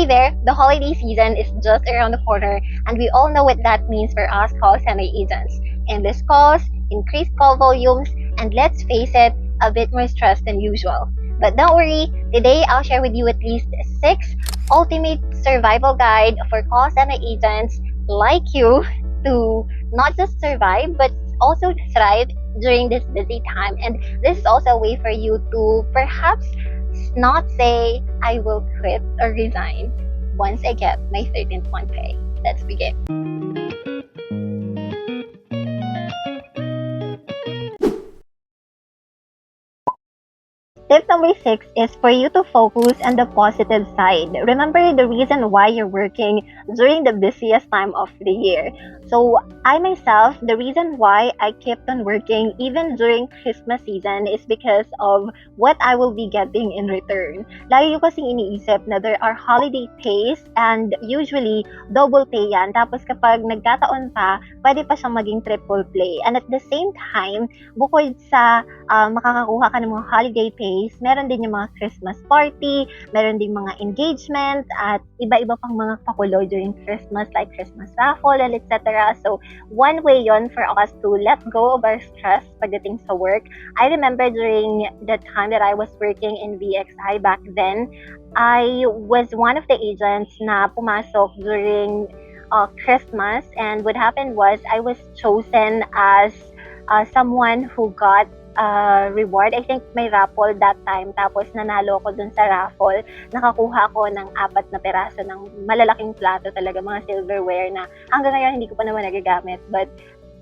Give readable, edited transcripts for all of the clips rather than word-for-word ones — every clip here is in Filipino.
there, the holiday season is just around the corner, and we all know what that means for us call center agents. Endless calls, increased call volumes, and let's face it, a bit more stress than usual. But don't worry, today I'll share with you at least 6 ultimate survival guide for call center agents like you to not just survive but also thrive during this busy time. And this is also a way for you to perhaps not say, I will quit or resign once I get my 13th month pay. Let's begin. Tip number 6 is for you to focus on the positive side. Remember the reason why you're working during the busiest time of the year. So, I myself, the reason why I kept on working even during Christmas season is because of what I will be getting in return. Lagi ko kasing iniisip na there are holiday pays and usually double pay yan. Tapos kapag nagkataon pa, pwede pa siyang maging triple play. And at the same time, bukod sa makakakuha ka ng mga holiday pays, meron din yung mga Christmas party, meron din mga engagement, at iba-iba pang mga pakulo during Christmas like Christmas raffle and etc. So, one way yon for us to let go of our stress pagdating sa work. I remember during the time that I was working in VXI back then, I was one of the agents na pumasok during Christmas, and what happened was I was chosen as someone who got reward. I think may raffle that time. Tapos nanalo ko dun sa raffle. Nakakuha ko ng 4 na peraso ng malalaking plato talaga, mga silverware na hanggang ngayon hindi ko pa naman nagagamit. But,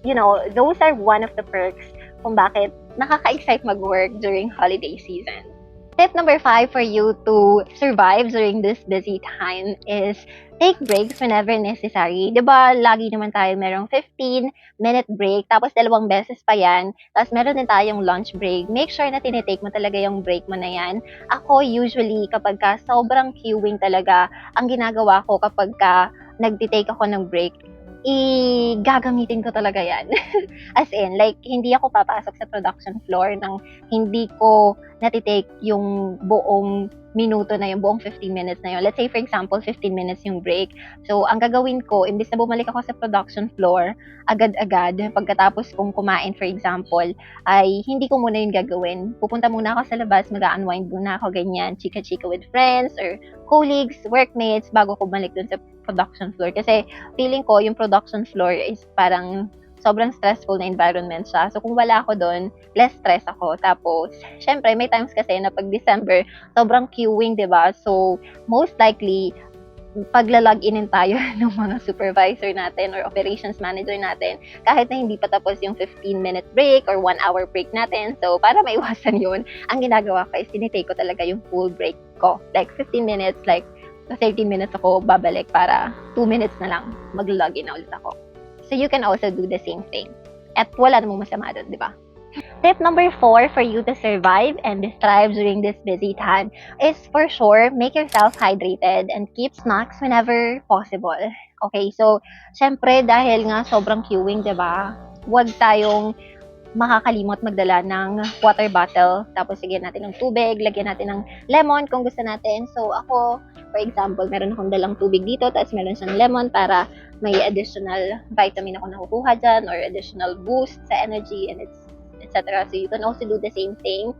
you know, those are one of the perks kung bakit nakaka-excite mag-work during holiday season. Tip number 5 for you to survive during this busy time is take breaks whenever necessary. Diba, lagi naman tayo merong 15-minute break, tapos 2 beses pa yan, tapos meron din tayong lunch break. Make sure na tinitake mo talaga yung break mo na yan. Ako, usually, kapag ka sobrang queuing talaga, ang ginagawa ko kapag ka nagtitake ako ng break, gagamitin ko talaga yan. As in, like, hindi ako papasok sa production floor nang hindi ko natitake yung buong minuto na yung buong 15 minutes na yun. Let's say, for example, 15 minutes yung break. So, ang gagawin ko, imbis na bumalik ako sa production floor, agad-agad, pagkatapos kong kumain, for example, ay hindi ko muna yung gagawin. Pupunta muna ako sa labas, mag-unwind muna ako, ganyan, chika-chika with friends or colleagues, workmates, bago ko balik dun sa production floor. Kasi feeling ko yung production floor is parang sobrang stressful na environment siya. So kung wala ako doon, less stress ako. Tapos, syempre, may times kasi na pag December, sobrang queuing, diba? So, most likely, paglalog-inin tayo ng mga supervisor natin or operations manager natin, kahit na hindi pa tapos yung 15-minute break or 1-hour break natin. So, para maiwasan yun, ang ginagawa ko is tinitake ko talaga yung full break ko. Like, 15 minutes, like, 13 minutes ako babalik para 2 minutes na lang mag-login na ulit ako. So you can also do the same thing. At wala namang masama doon, di ba? Tip number 4 for you to survive and thrive during this busy time is for sure, make yourself hydrated and keep snacks whenever possible. Okay, so syempre dahil nga sobrang queuing, di ba? Huwag tayong makakalimot magdala ng water bottle. Tapos, lagyan natin ng tubig, lagyan natin ng lemon kung gusto natin. So, ako, for example, meron akong dalang tubig dito, tapos meron siyang lemon para may additional vitamin ako nakukuha dyan or additional boost sa energy and etc. So, you can also do the same thing.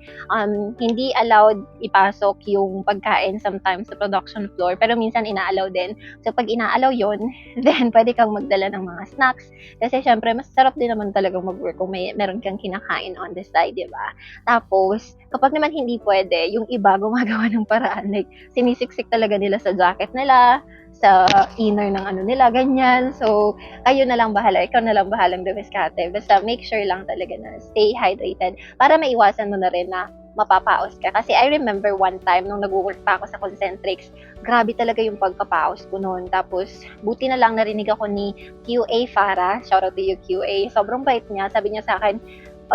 Hindi allowed ipasok yung pagkain sometimes sa production floor, pero minsan ina-allow din. So, pag ina-allow yun, then pwede kang magdala ng mga snacks. Kasi, syempre, mas sarap din naman talagang mag-work kung meron kang kinakain on the side, di ba? Tapos, kapag naman hindi pwede, yung iba gumagawa ng paraan. Like, sinisiksik talaga nila sa jacket nila, sa inner ng ano nila, ganyan. So, kayo na lang bahala, ikaw na lang bahalang dumiskate. Basta make sure lang talaga na stay hydrated para maiwasan mo na rin na mapapaos ka. Kasi I remember one time nung nag-work pa ako sa Concentrix, grabe talaga yung pagpapaos ko noon. Tapos, buti na lang narinig ako ni QA Farah, shout out to you QA, sobrang bait niya. Sabi niya sa akin,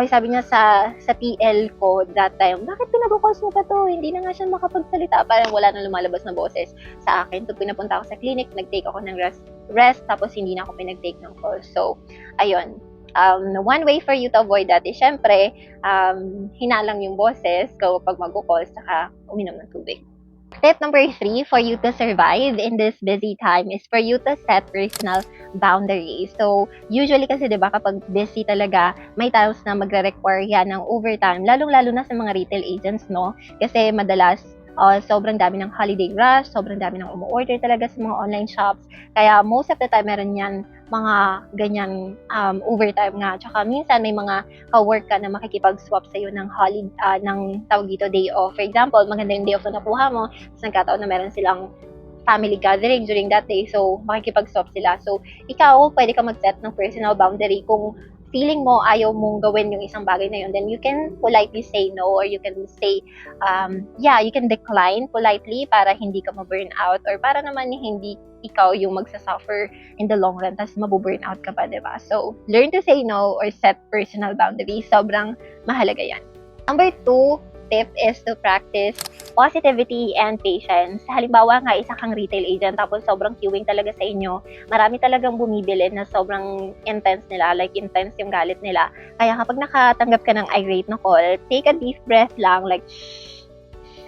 sabi niya sa TL ko that time, bakit pinag-calls mo pa to? Hindi na nga siya makapagsalita. Parang wala nang lumalabas na boses sa akin. So, pinapunta ako sa clinic, nag-take ako ng rest, tapos hindi na ako pinag-take ng calls. So, ayun. One way for you to avoid that is, syempre, hinalang yung boses kapag mag-calls, saka uminom ng tubig. Tip number 3 for you to survive in this busy time is for you to set personal boundaries. So, usually kasi 'di ba kapag busy talaga, may times na magre-require yan ng overtime, lalong-lalo na sa mga retail agents, no? Kasi madalas sobrang dami ng holiday rush, sobrang dami ng umu-order talaga sa mga online shops. Kaya most of the time meron yan mga ganyan overtime nga. Tsaka minsan may mga ka-work ka na makikipag-swap sa'yo ng ng tawag dito, day off. For example, maganda yung day off na nakuha mo, tapos nagkataon na meron silang family gathering during that day. So, makikipag-swap sila. So, ikaw, pwede ka mag-set ng personal boundary kung feeling mo ayaw mong gawin yung isang bagay na yun, then you can politely say no, or you can say, you can decline politely para hindi ka ma-burn out, or para naman hindi ikaw yung magsasuffer in the long run, tapos mabuburn out ka pa, diba? So, learn to say no or set personal boundaries. Sobrang mahalaga yan. Number 2 tip is to practice positivity and patience. Halimbawa nga, isa kang retail agent tapos sobrang queuing talaga sa inyo. Marami talagang bumibili na sobrang intense nila, like intense yung galit nila. Kaya kapag nakatanggap ka ng irate na call, take a deep breath lang, like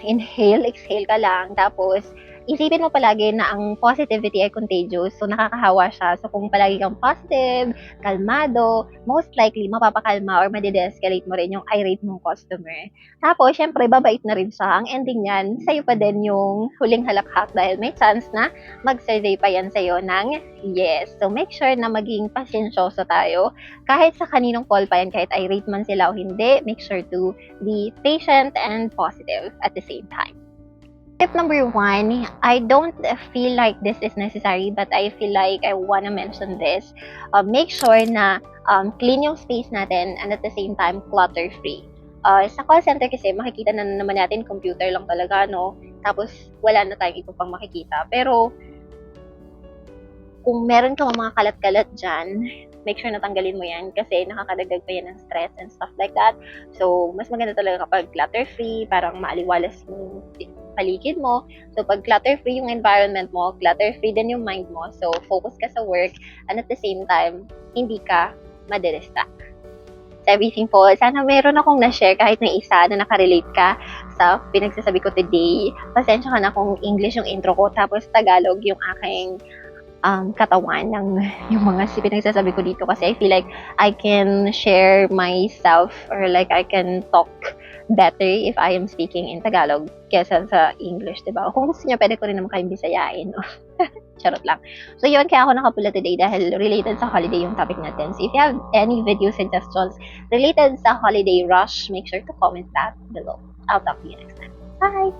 inhale, exhale ka lang, tapos isipin mo palagi na ang positivity ay contagious. So, nakakahawa siya. So, kung palagi kang positive, kalmado, most likely, mapapakalma or madi-de-escalate mo rin yung irate mong customer. Tapos, syempre, babait na rin siya. Ang ending niyan, sa'yo pa din yung huling halakhak dahil may chance na mag-survey pa yan sa'yo ng yes. So, make sure na maging pasensyoso tayo. Kahit sa kaninong call pa yan, kahit irate man sila o hindi, make sure to be patient and positive at the same time. Tip number 1, I don't feel like this is necessary, but I feel like I wanna mention this. Make sure na clean yung space natin and at the same time, clutter-free. Sa call center kasi, makikita na naman natin, computer lang talaga, no? Tapos, wala na tayong iba pang makikita. Pero, kung meron kang mga kalat-kalat dyan, make sure na tanggalin mo yan kasi nakakadagdag pa yan ng stress and stuff like that. So, mas maganda talaga kapag clutter-free, parang maaliwalas yung paligid mo. So, pag clutter-free yung environment mo, clutter-free din yung mind mo. So, focus ka sa work and at the same time, hindi ka madidistract. So, everything po, sana meron akong na-share kahit na isa na nakarelate ka sa pinagsasabi ko today. Pasensya ka na kung English yung intro ko, tapos Tagalog yung aking katawan ng yung mga pinagsasabi ko dito kasi I feel like I can share myself or like I can talk better if I am speaking in Tagalog kesa sa English, diba? Kung gusto niyo, pwede ko rin naman kayong bisayain. No? Charot lang. So yun, kaya ako nakapula today dahil related sa holiday yung topic natin. So if you have any video suggestions related sa holiday rush, make sure to comment that below. I'll talk to you next time. Bye!